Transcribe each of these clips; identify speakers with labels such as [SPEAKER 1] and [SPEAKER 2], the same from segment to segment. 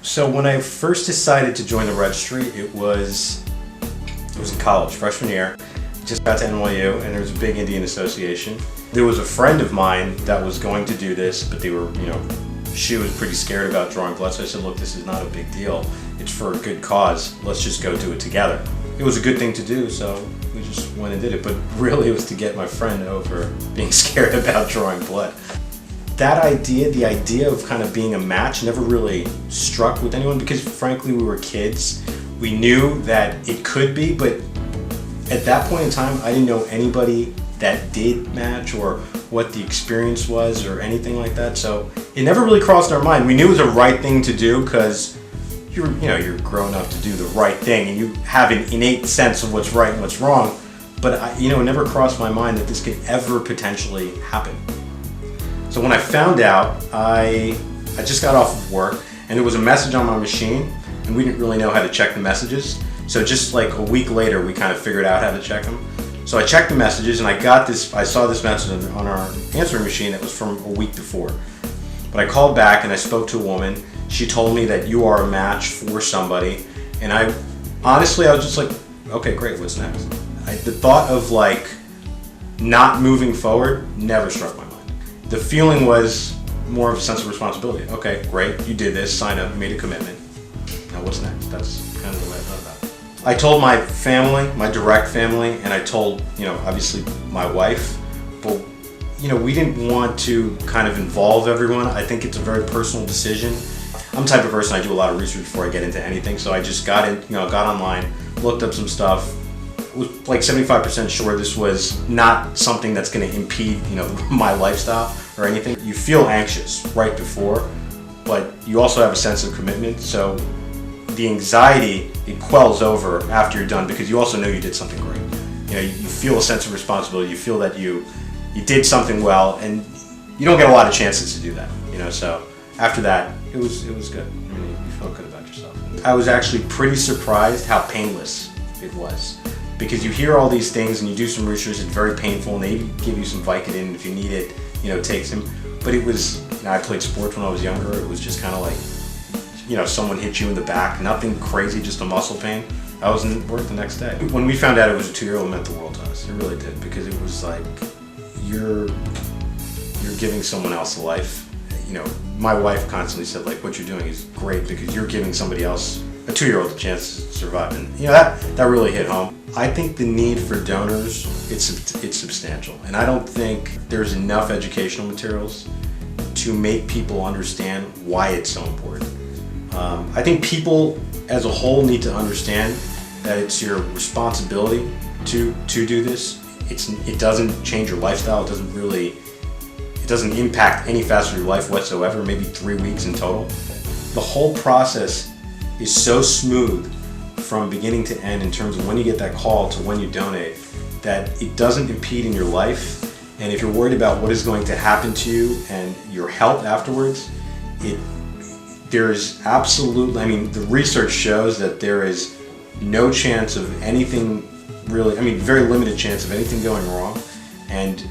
[SPEAKER 1] So when I first decided to join the registry, it was in college, freshman year. Just got to NYU, and there was a big Indian association. There was a friend of mine that was going to do this, but they were, she was pretty scared about drawing blood. So I said, look, this is not a big deal. It's for a good cause. Let's just go do it together. It was a good thing to do, so we just went and did it. But really, it was to get my friend over being scared about drawing blood. That idea, the idea of kind of being a match, never really struck with anyone because, frankly, we were kids. We knew that it could be, but at that point in time, I didn't know anybody that did match or what the experience was or anything like that. So it never really crossed our mind. We knew it was the right thing to do because you're grown up to do the right thing and you have an innate sense of what's right and what's wrong. But it never crossed my mind that this could ever potentially happen. So when I found out, I just got off of work and there was a message on my machine and we didn't really know how to check the messages. So just like a week later, we kind of figured out how to check them. So I checked the messages and I saw this message on our answering machine that was from a week before. But I called back and I spoke to a woman. She told me that you are a match for somebody. And honestly, I was just like, okay, great, what's next? The thought of not moving forward never struck my mind. The feeling was more of a sense of responsibility. Okay, great, you did this, signed up, you made a commitment. Now what's next? That's kind of the way I thought about it. I told my family, my direct family, and I told, obviously my wife, but, we didn't want to kind of involve everyone. I think it's a very personal decision. I'm the type of person, I do a lot of research before I get into anything, so I just got online, looked up some stuff, was like 75% sure this was not something that's going to impede, my lifestyle or anything. You feel anxious right before, but you also have a sense of commitment, so the anxiety, it quells over after you're done because you also know you did something great. You feel a sense of responsibility, you feel that you did something well, and you don't get a lot of chances to do that, so after that, it was good. You felt good about yourself. I was actually pretty surprised how painless it was. Because you hear all these things and you do some research, it's very painful, and they give you some Vicodin if you need it, take some. But it was, I played sports when I was younger, it was just kind of like, someone hit you in the back, nothing crazy, just a muscle pain. I was in work the next day. When we found out it was a 2-year-old, it meant the world to us. It really did, because it was like, you're giving someone else a life. My wife constantly said, what you're doing is great because you're giving somebody else, a 2-year-old, a chance to survive. And that really hit home. I think the need for donors, it's substantial. And I don't think there's enough educational materials to make people understand why it's so important. I think people as a whole need to understand that it's your responsibility to do this. It doesn't change your lifestyle. It doesn't impact any facet of your life whatsoever, maybe 3 weeks in total. The whole process is so smooth from beginning to end in terms of when you get that call to when you donate that it doesn't impede in your life. And if you're worried about what is going to happen to you and your health afterwards, there's absolutely, the research shows that there is no chance of anything really, very limited chance of anything going wrong. And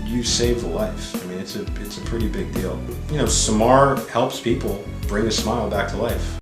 [SPEAKER 1] you save the life. It's a pretty big deal. Samar helps people bring a smile back to life.